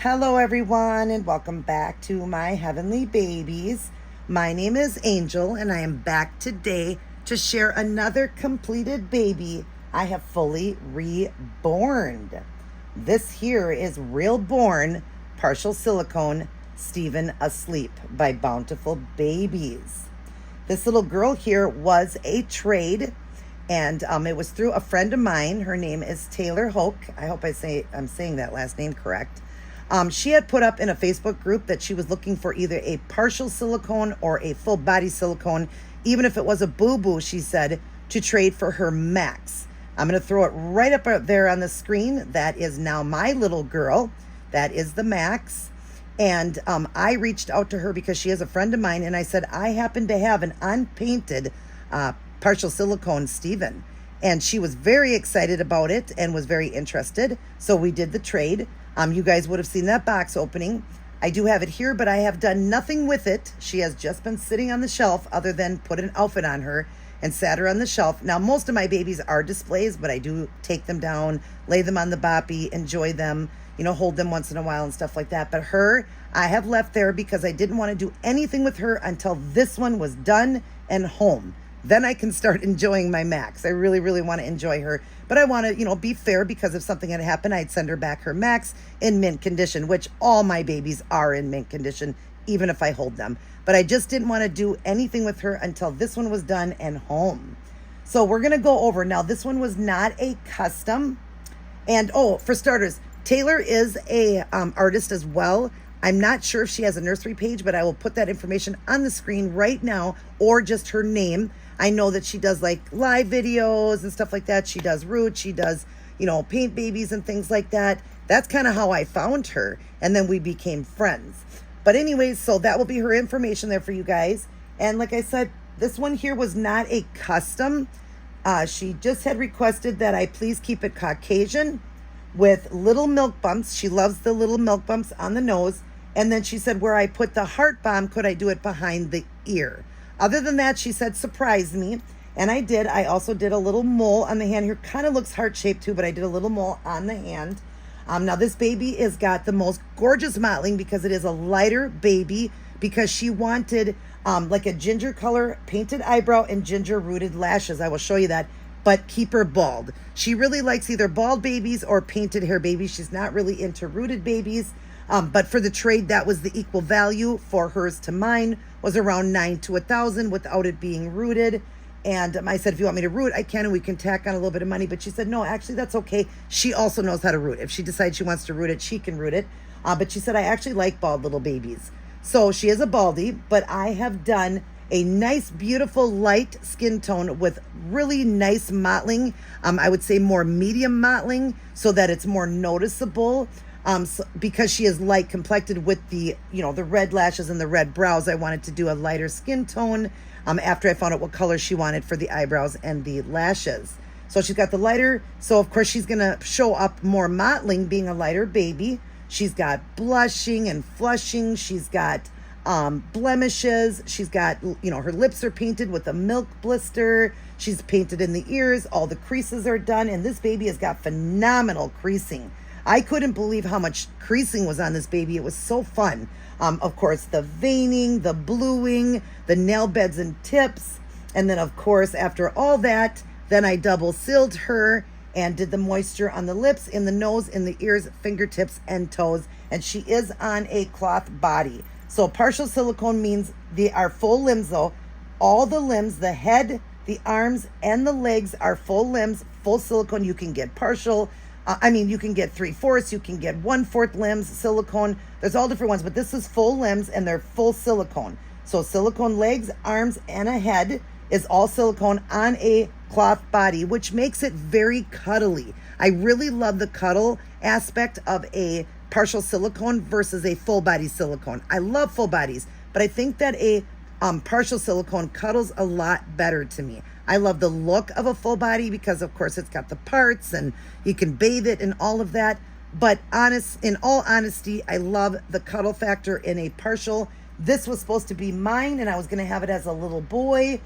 Hello, everyone, and welcome back to my heavenly babies. My name is Angel, and I am back today to share another completed baby I have fully reborn. This here is Reborn, partial silicone, Stephen Asleep by Bountiful Babies. This little girl here was a trade, and it was through a friend of mine. Her name is Taylor Hoke. I hope I'm saying that last name correct. She had put up in a Facebook group that she was looking for either a partial silicone or a full body silicone, even if it was a boo-boo, she said, to trade for her Max. I'm going to throw it right up there on the screen. That is now my little girl. That is the Max. And I reached out to her because she is a friend of mine, and I said, I happen to have an unpainted partial silicone Steven. And she was very excited about it and was very interested. So we did the trade. You guys would have seen that box opening. I do have it here, but I have done nothing with it. She has just been sitting on the shelf other than put an outfit on her and sat her on the shelf. Now, most of my babies are displays, but I do take them down, lay them on the boppy, enjoy them, hold them once in a while and stuff like that. But her, I have left there because I didn't want to do anything with her until this one was done and home. Then I can start enjoying my Max. I really, really want to enjoy her. But I want to, be fair, because if something had happened, I'd send her back her Max in mint condition, which all my babies are in mint condition, even if I hold them. But I just didn't want to do anything with her until this one was done and home. So we're going to go over. Now, this one was not a custom. And, for starters, Taylor is a artist as well. I'm not sure if she has a nursery page, but I will put that information on the screen right now, or just her name. I know that she does like live videos and stuff like that. She does roots. She does, paint babies and things like that. That's kind of how I found her. And then we became friends. But anyways, so that will be her information there for you guys. And like I said, this one here was not a custom. She just had requested that I please keep it Caucasian with little milk bumps. She loves the little milk bumps on the nose. And then she said, where I put the heart bomb, could I do it behind the ear? Other than that, she said, surprise me. And I did. I also did a little mole on the hand here. Kind of looks heart-shaped too, but I did a little mole on the hand. Now, this baby has got the most gorgeous mottling because it is a lighter baby, because she wanted like a ginger color painted eyebrow and ginger rooted lashes. I will show you that. But keep her bald. She really likes either bald babies or painted hair babies. She's not really into rooted babies. But for the trade, that was the equal value for hers to mine, was around $9 to $1,000 without it being rooted. And I said, if you want me to root, I can, and we can tack on a little bit of money. But she said, no, actually, that's okay. She also knows how to root. If she decides she wants to root it, she can root it. But she said, I actually like bald little babies. So she is a baldy, but I have done a nice, beautiful, light skin tone with really nice mottling. I would say more medium mottling so that it's more noticeable. Because she is light complected with the, the red lashes and the red brows, I wanted to do a lighter skin tone after I found out what color she wanted for the eyebrows and the lashes. So she's got the lighter. So, of course, she's going to show up more mottling being a lighter baby. She's got blushing and flushing. She's got blemishes. She's got, her lips are painted with a milk blister. She's painted in the ears. All the creases are done. And this baby has got phenomenal creasing. I couldn't believe how much creasing was on this baby. It was so fun. Of course, the veining, the bluing, the nail beds and tips. And then, of course, after all that, then I double sealed her and did the moisture on the lips, in the nose, in the ears, fingertips, and toes. And she is on a cloth body. So partial silicone means they are full limbs, though. All the limbs, the head, the arms, and the legs are full limbs, full silicone. You can get partial. You can get 3/4, you can get 1/4 limbs, silicone. There's all different ones, but this is full limbs and they're full silicone. So silicone legs, arms, and a head is all silicone on a cloth body, which makes it very cuddly. I really love the cuddle aspect of a partial silicone versus a full body silicone. I love full bodies, but I think that a partial silicone cuddles a lot better to me. I love the look of a full body because, of course, it's got the parts and you can bathe it and all of that. But in all honesty, I love the cuddle factor in a partial. This was supposed to be mine, and I was going to have it as a little boy.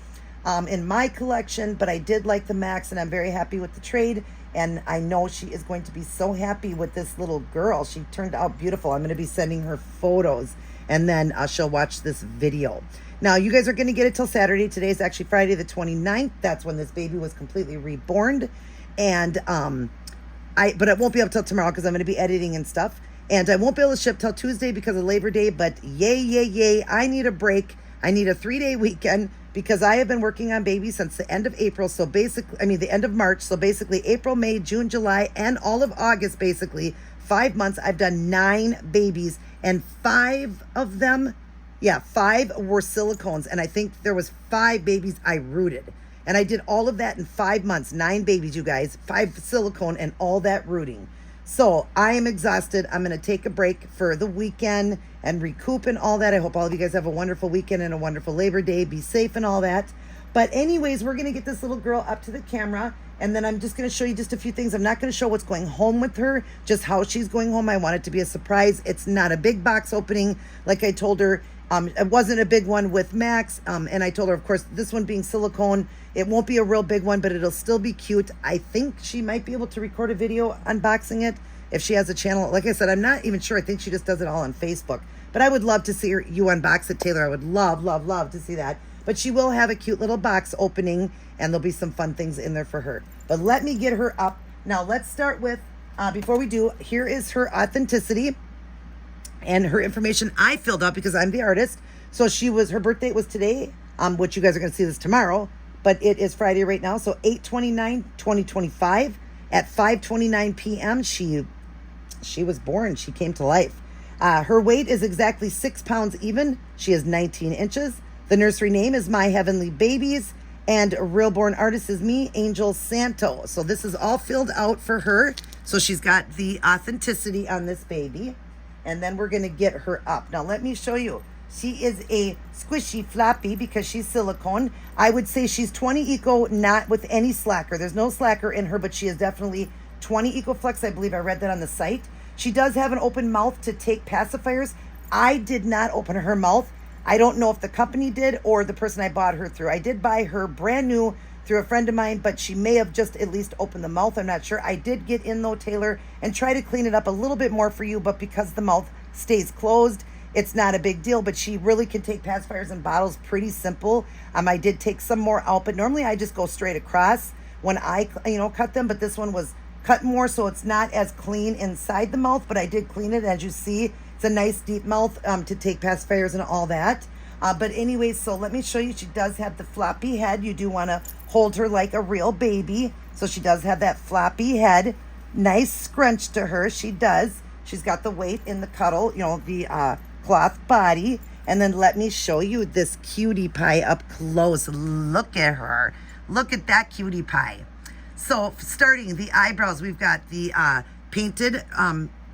in my collection, but I did like the Max, and I'm very happy with the trade. And I know she is going to be so happy with this little girl. She turned out beautiful. I'm going to be sending her photos, and then she'll watch this video. Now, you guys are going to get it till Saturday. Today is actually Friday the 29th. That's when this baby was completely reborn. And but it won't be up till tomorrow because I'm going to be editing and stuff. And I won't be able to ship till Tuesday because of Labor Day. But yay, I need a break. I need a 3-day weekend because I have been working on babies since the end of April. So basically, the end of March. So basically April, May, June, July, and all of August, basically 5 months. I've done 9 babies, and 5 of them, 5 were silicones. And I think there was 5 babies I rooted. And I did all of that in 5 months, 9 babies, you guys, 5 silicone and all that rooting. So I am exhausted. I'm going to take a break for the weekend and recoup and all that. I hope all of you guys have a wonderful weekend and a wonderful Labor Day. Be safe and all that. But anyways, we're going to get this little girl up to the camera. And then I'm just going to show you just a few things. I'm not going to show what's going home with her, just how she's going home. I want it to be a surprise. It's not a big box opening. Like I told her, it wasn't a big one with Max. And I told her, of course, this one being silicone, it won't be a real big one, but it'll still be cute. I think she might be able to record a video unboxing it if she has a channel. Like I said, I'm not even sure. I think she just does it all on Facebook. But I would love to see you unbox it, Taylor. I would love to see that. But she will have a cute little box opening, and there'll be some fun things in there for her. But let me get her up. Now, let's start with, before we do, here is her authenticity and her information I filled out because I'm the artist. So her birth date was today, which you guys are going to see this tomorrow, but it is Friday right now. So 8/29/2025 at 5:29 p.m. She was born. She came to life. Her weight is exactly 6 pounds even. She is 19 inches. The nursery name is My Heavenly Babies, and Reborn artist is me, Angel Santo. So this is all filled out for her. So she's got the authenticity on this baby. And then we're going to get her up. Now, let me show you. She is a squishy floppy because she's silicone. I would say she's 20 Eco, not with any slacker. There's no slacker in her, but she is definitely 20 Eco Flex. I believe I read that on the site. She does have an open mouth to take pacifiers. I did not open her mouth. I don't know if the company did or the person I bought her through. I did buy her brand new through a friend of mine, but she may have just at least opened the mouth. I'm not sure. I did get in though, Taylor, and try to clean it up a little bit more for you, but because the mouth stays closed, it's not a big deal. But she really can take pacifiers in bottles, pretty simple. I did take some more out, but normally I just go straight across when I cut them, but this one was cut more, so it's not as clean inside the mouth, but I did clean it. As you see, it's a nice deep mouth to take pacifiers and all that. But anyways, so let me show you. She does have the floppy head. You do want to hold her like a real baby. So she does have that floppy head. Nice scrunch to her. She does. She's got the weight in the cuddle, the cloth body. And then let me show you this cutie pie up close. Look at her. Look at that cutie pie. So starting the eyebrows, we've got the painted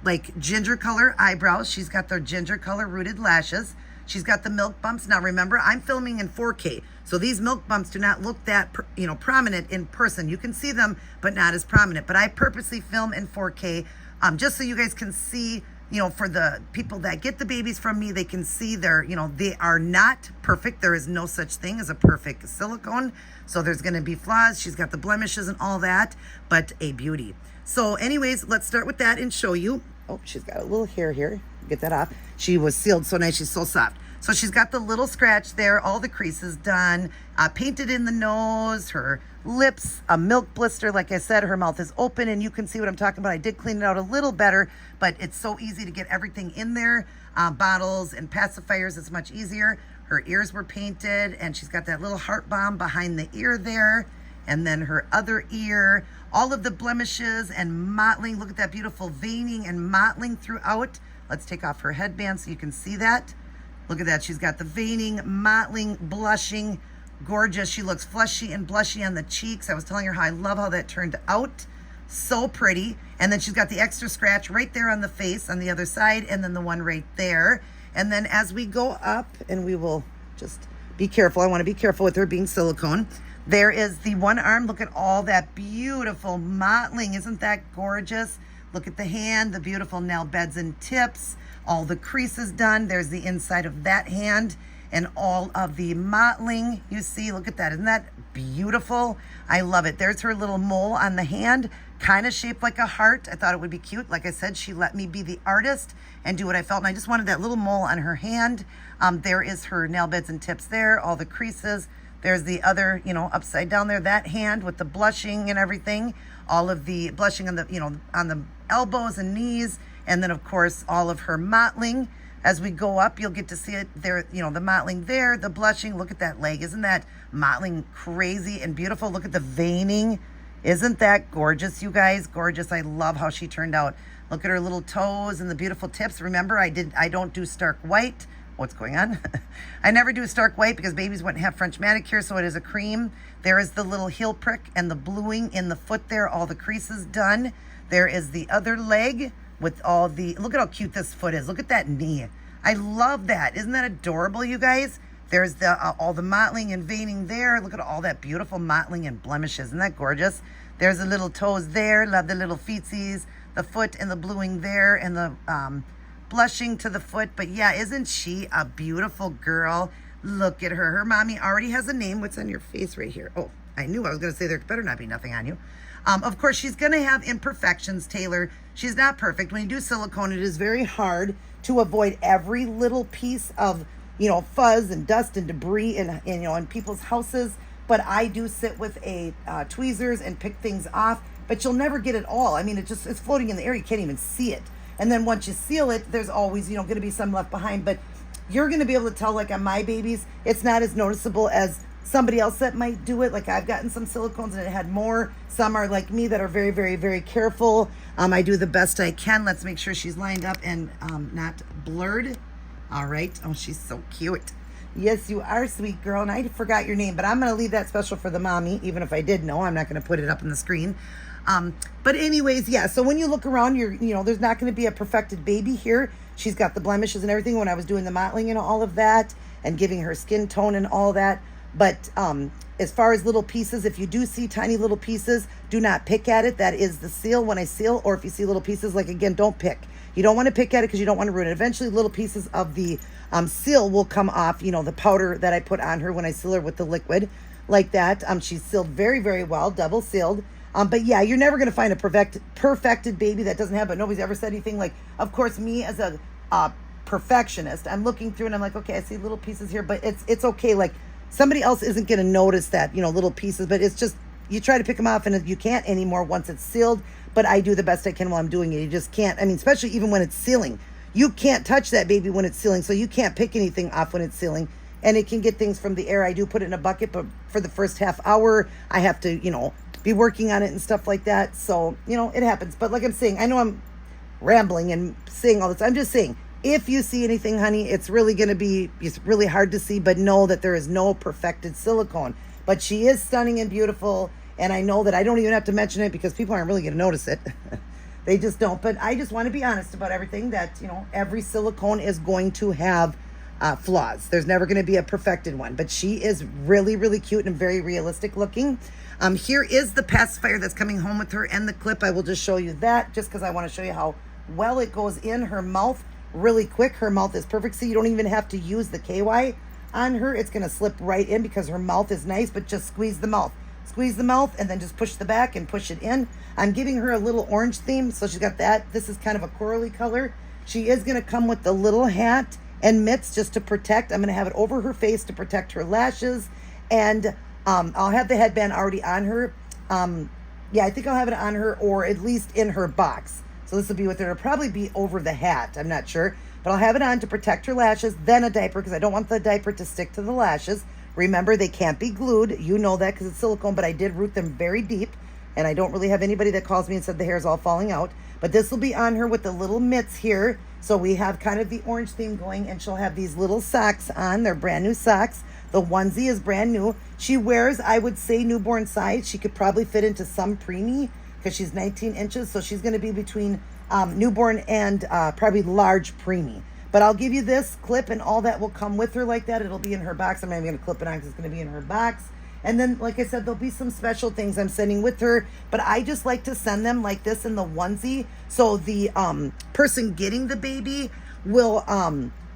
like ginger color eyebrows. She's got the ginger color rooted lashes. She's got the milk bumps. Now remember, I'm filming in 4K, so these milk bumps do not look that prominent in person. You can see them, but not as prominent. But I purposely film in 4K just so you guys can see. For the people that get the babies from me, they can see they are not perfect. There is no such thing as a perfect silicone. So there's going to be flaws. She's got the blemishes and all that, but a beauty. So anyways, let's start with that and show you. Oh, she's got a little hair here. Get that off. She was sealed so nice. She's so soft. So she's got the little scratch there, all the creases done, painted in the nose, her lips, a milk blister. Like I said, her mouth is open and you can see what I'm talking about. I did clean it out a little better, but it's so easy to get everything in there. Bottles and pacifiers, it's much easier. Her ears were painted and she's got that little heart bomb behind the ear there. And then her other ear, all of the blemishes and mottling. Look at that beautiful veining and mottling throughout. Let's take off her headband so you can see that. Look at that. She's got the veining, mottling, blushing. Gorgeous. She looks flushy and blushy on the cheeks. I was telling her how I love how that turned out. So pretty. And then she's got the extra scratch right there on the face on the other side, and then the one right there. And then as we go up, and we will just be careful. I want to be careful with her being silicone. There is the one arm. Look at all that beautiful mottling. Isn't that gorgeous? Look at the hand, the beautiful nail beds and tips. All the creases done. There's the inside of that hand. and all of the mottling. You see, look at that. Isn't that beautiful? I love it. There's her little mole on the hand, kind of shaped like a heart. I thought it would be cute. Like I said, she let me be the artist and do what I felt. And I just wanted that little mole on her hand. There is her nail beds and tips there, all the creases. There's the other, upside down there, that hand with the blushing and everything. All of the blushing on the, on the elbows and knees. And then, of course, all of her mottling. As we go up, you'll get to see it there, the mottling there, the blushing. Look at that leg. Isn't that mottling crazy and beautiful? Look at the veining. Isn't that gorgeous, you guys? Gorgeous. I love how she turned out. Look at her little toes and the beautiful tips. Remember, I don't do stark white. What's going on? I never do stark white because babies wouldn't have French manicure, so it is a cream. There is the little heel prick and the bluing in the foot there, all the creases done. There is the other leg with all the, look at how cute this foot is. Look at that knee. I love that. Isn't that adorable, you guys? There's the all the mottling and veining there. Look at all that beautiful mottling and blemishes. Isn't that gorgeous? There's the little toes there. Love the little feetsies, the foot and the bluing there, and the blushing to the foot. But yeah, isn't she a beautiful girl? Look at her. Her mommy already has a name. What's on your face right here? Oh, I knew I was going to say there better not be nothing on you. Of course, she's going to have imperfections, Taylor. She's not perfect. When you do silicone, it is very hard to avoid every little piece of, fuzz and dust and debris in people's houses. But I do sit with a tweezers and pick things off. But you'll never get it all. I mean, it's floating in the air. You can't even see it. And then once you seal it, there's always, going to be some left behind. But you're going to be able to tell, like on my babies, it's not as noticeable as somebody else that might do it. Like I've gotten some silicones and it had more. Some are like me that are very, very, very careful. I do the best I can. Let's make sure she's lined up and not blurred. All right. Oh, she's so cute. Yes, you are, sweet girl. And I forgot your name, but I'm going to leave that special for the mommy. Even if I did know, I'm not going to put it up on the screen. But anyways, yeah. So when you look around, there's not going to be a perfected baby here. She's got the blemishes and everything when I was doing the mottling and all of that and giving her skin tone and all that. But as far as little pieces, if you do see tiny little pieces, do not pick at it. That is the seal when I seal. Or if you see little pieces, like again, don't pick. You don't want to pick at it because you don't want to ruin it. Eventually, little pieces of the seal will come off, the powder that I put on her when I seal her with the liquid like that. She's sealed very, very well, double sealed. But yeah, you're never going to find a perfected baby that doesn't have, but nobody's ever said anything. Like, of course, me as a perfectionist, I'm looking through and I'm like, okay, I see little pieces here, but it's okay. Like, somebody else isn't going to notice that, little pieces, but it's just, you try to pick them off and you can't anymore once it's sealed, but I do the best I can while I'm doing it. You just can't, especially even when it's sealing, you can't touch that baby when it's sealing, so you can't pick anything off when it's sealing, and it can get things from the air. I do put it in a bucket, but for the first half hour, I have to, be working on it and stuff like that, so, it happens. But like I'm saying, I know I'm rambling and saying all this. I'm just saying, if you see anything, honey, it's really hard to see, but know that there is no perfected silicone. But she is stunning and beautiful, and I know that I don't even have to mention it because people aren't really going to notice it. They just don't. But I just want to be honest about everything, that, every silicone is going to have flaws. There's never going to be a perfected one, but she is really, really cute and very realistic looking. Here is the pacifier that's coming home with her and the clip. I will just show you that just because I want to show you how well it goes in her mouth really quick. Her mouth is perfect, so you don't even have to use the KY on her. It's going to slip right in because her mouth is nice, but just squeeze the mouth. Squeeze the mouth and then just push the back and push it in. I'm giving her a little orange theme, so she's got that. This is kind of a corally color. She is going to come with the little hat and mitts just to protect. I'm going to have it over her face to protect her lashes, and I'll have the headband already on her. Yeah, I think I'll have it on her, or at least in her box. So this will be with her. It'll probably be over the hat. I'm not sure. But I'll have it on to protect her lashes, then a diaper, because I don't want the diaper to stick to the lashes. Remember, they can't be glued. You know that because it's silicone, but I did root them very deep. And I don't really have anybody that calls me and said the hair is all falling out. But this will be on her with the little mitts here. So we have kind of the orange theme going, and she'll have these little socks on. They're brand new socks. The onesie is brand new. She wears, I would say, newborn size. She could probably fit into some preemie because she's 19 inches. So she's going to be between newborn and probably large preemie. But I'll give you this clip, and all that will come with her like that. It'll be in her box. I'm not even going to clip it on because it's going to be in her box. And then, like I said, there'll be some special things I'm sending with her. But I just like to send them like this in the onesie. So the person getting the baby will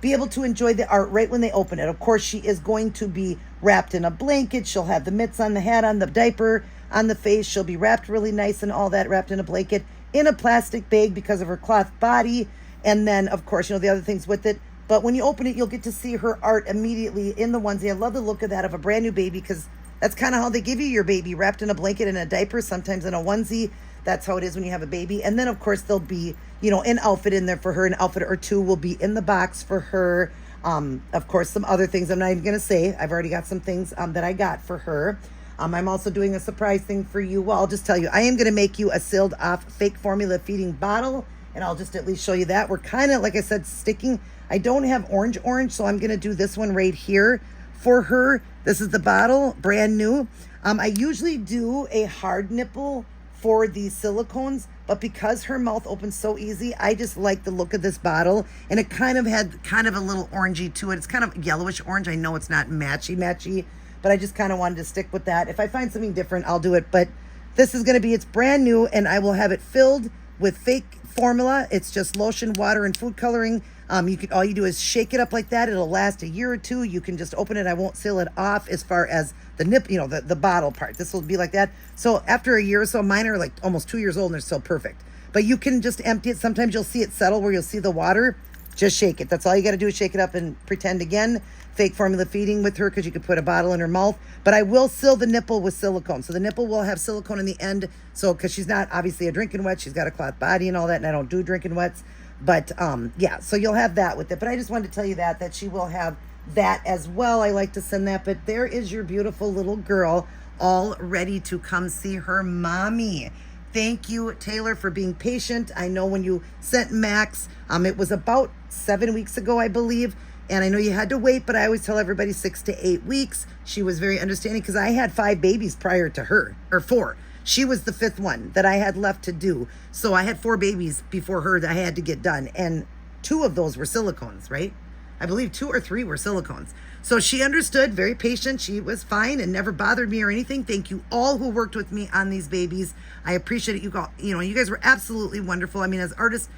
be able to enjoy the art right when they open it. Of course, she is going to be wrapped in a blanket. She'll have the mitts on, the hat on, the diaper on the face. She'll be wrapped really nice and all that, wrapped in a blanket, in a plastic bag because of her cloth body. And then, of course, the other things with it. But when you open it, you'll get to see her art immediately in the onesie. I love the look of that, of a brand new baby, because that's kind of how they give you your baby, wrapped in a blanket and a diaper, sometimes in a onesie. That's how it is when you have a baby. And then, of course, there'll be, an outfit in there for her. An outfit or two will be in the box for her. Of course, some other things I'm not even going to say. I've already got some things that I got for her. I'm also doing a surprise thing for you. Well, I'll just tell you, I am going to make you a sealed off fake formula feeding bottle. And I'll just at least show you that. We're kind of, like I said, sticking. I don't have orange, so I'm going to do this one right here for her. This is the bottle, brand new. I usually do a hard nipple for these silicones, but because her mouth opens so easy, I just like the look of this bottle. And it kind of had a little orangey to it. It's kind of yellowish orange. I know it's not matchy, but I just kind of wanted to stick with that. If I find something different, I'll do it. But this is going to be, it's brand new, and I will have it filled with fake formula. It's just lotion, water, and food coloring. All you do is shake it up like that. It'll last a year or two. You can just open it. I won't seal it off as far as the nip, the bottle part. This will be like that. So after a year or so, mine are like almost 2 years old and they're still perfect. But you can just empty it. Sometimes you'll see it settle where you'll see the water. Just shake it. That's all you got to do is shake it up and pretend again. Fake formula feeding with her, because you could put a bottle in her mouth. But I will seal the nipple with silicone. So the nipple will have silicone in the end. So because she's not obviously a drinking wet, she's got a cloth body and all that, and I don't do drinking wets. But yeah, so you'll have that with it. But I just wanted to tell you that she will have that as well. I like to send that. But there is your beautiful little girl, all ready to come see her mommy. Thank you, Taylor, for being patient. I know when you sent Max, it was about 7 weeks ago, I believe. And I know you had to wait, but I always tell everybody 6 to 8 weeks. She was very understanding because I had 5 babies prior to her, or 4. She was the 5th one that I had left to do. So I had 4 babies before her that I had to get done. And 2 of those were silicones, right? I believe 2 or 3 were silicones. So she understood, very patient. She was fine and never bothered me or anything. Thank you all who worked with me on these babies. I appreciate it. You guys were absolutely wonderful. I mean, as artists,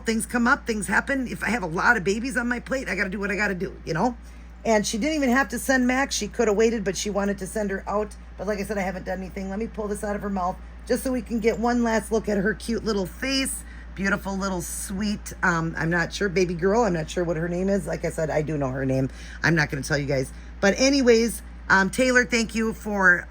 things come up, things happen. If I have a lot of babies on my plate, I got to do what I got to do, And she didn't even have to send Max. She could have waited, but she wanted to send her out. But like I said, I haven't done anything. Let me pull this out of her mouth just so we can get one last look at her cute little face. Beautiful little sweet, I'm not sure, baby girl. I'm not sure what her name is. Like I said, I do know her name. I'm not going to tell you guys. But anyways, Taylor, thank you for,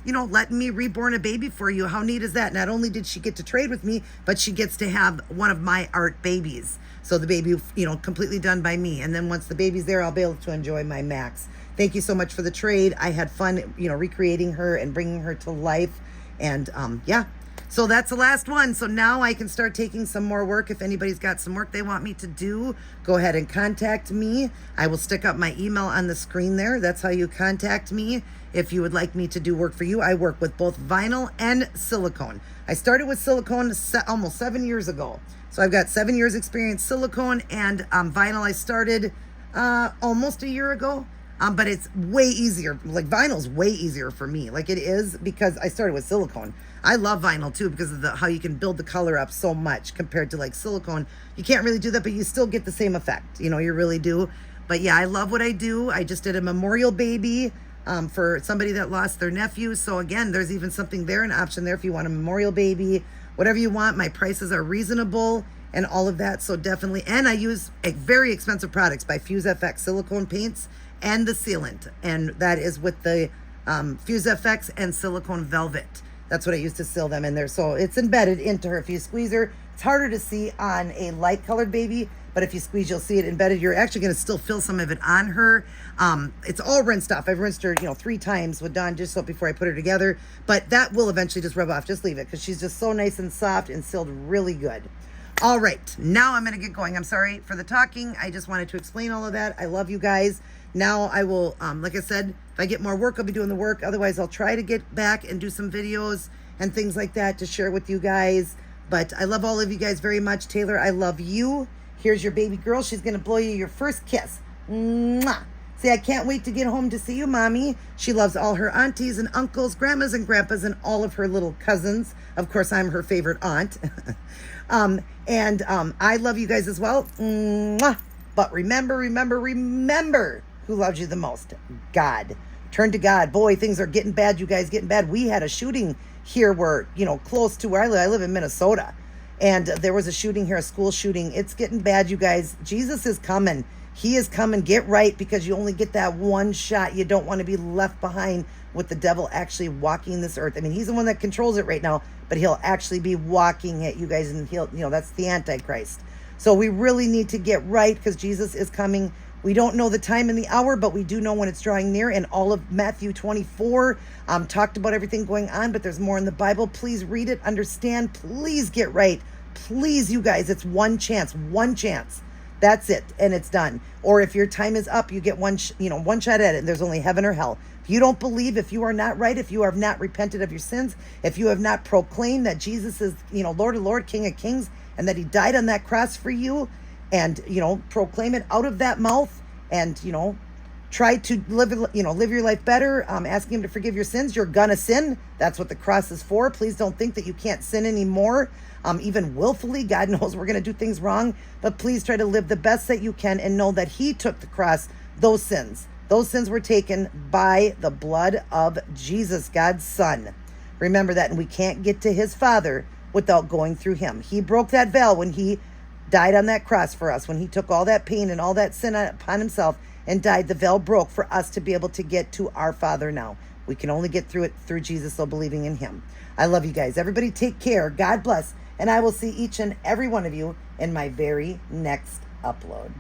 letting me reborn a baby for you. How neat is that? Not only did she get to trade with me, but she gets to have one of my art babies. So the baby, completely done by me. And then once the baby's there, I'll be able to enjoy my Max. Thank you so much for the trade. I had fun, recreating her and bringing her to life. And yeah, so that's the last one. So now I can start taking some more work. If anybody's got some work they want me to do, go ahead and contact me. I will stick up my email on the screen there. That's how you contact me if you would like me to do work for you. I work with both vinyl and silicone. I started with silicone almost 7 years ago. So I've got 7 years experience silicone, and vinyl I started almost a year ago. But it's way easier. Like vinyl's way easier for me. Like it is because I started with silicone. I love vinyl too because of how you can build the color up so much compared to like silicone. You can't really do that, but you still get the same effect. You really do. But yeah, I love what I do. I just did a memorial baby for somebody that lost their nephew. So again, there's even something there, an option there if you want a memorial baby, whatever you want. My prices are reasonable and all of that. So definitely, and I use very expensive products by Fuse FX silicone paints and the sealant. And that is with the Fuse FX and silicone velvet. That's what I use to seal them in there. So it's embedded into her. If you squeeze her, it's harder to see on a light colored baby, but if you squeeze, you'll see it embedded. You're actually going to still feel some of it on her. It's all rinsed off. I've rinsed her, 3 times with Dawn dish soap before I put her together, but that will eventually just rub off. Just leave it because she's just so nice and soft and sealed really good. All right, now I'm going to get going. I'm sorry for the talking. I just wanted to explain all of that. I love you guys. Now I will, like I said, if I get more work, I'll be doing the work. Otherwise, I'll try to get back and do some videos and things like that to share with you guys. But I love all of you guys very much. Taylor, I love you. Here's your baby girl. She's going to blow you your first kiss. Mwah. See, I can't wait to get home to see you, Mommy. She loves all her aunties and uncles, grandmas and grandpas, and all of her little cousins. Of course, I'm her favorite aunt. I love you guys as well. Mwah. But remember who loves you the most. God. Turn to God. Boy, things are getting bad, you guys, getting bad. We had a shooting here where, close to where I live. I live in Minnesota. And there was a shooting here, a school shooting. It's getting bad, you guys. Jesus is coming. He is coming. Get right, because you only get that one shot. You don't want to be left behind with the devil actually walking this earth. I mean, he's the one that controls it right now, but he'll actually be walking it, you guys, and he'll, that's the Antichrist. So we really need to get right, because Jesus is coming. We don't know the time and the hour, but we do know when it's drawing near. And all of Matthew 24 talked about everything going on, but there's more in the Bible. Please read it, understand, please get right. Please, you guys, it's one chance. That's it, and it's done. Or if your time is up, you get one shot at it, and there's only heaven or hell. If you don't believe, if you are not right, if you have not repented of your sins, if you have not proclaimed that Jesus is, Lord of Lords, King of Kings, and that he died on that cross for you, and, proclaim it out of that mouth, and, try to live your life better, asking him to forgive your sins, you're gonna sin. That's what the cross is for. Please don't think that you can't sin anymore. Even willfully. God knows we're going to do things wrong, but please try to live the best that you can and know that he took the cross. Those sins were taken by the blood of Jesus, God's son. Remember that, and we can't get to his Father without going through him. He broke that veil when he died on that cross for us, when he took all that pain and all that sin upon himself and died. The veil broke for us to be able to get to our Father now. We can only get through it through Jesus, so believing in him. I love you guys. Everybody take care. God bless. And I will see each and every one of you in my very next upload.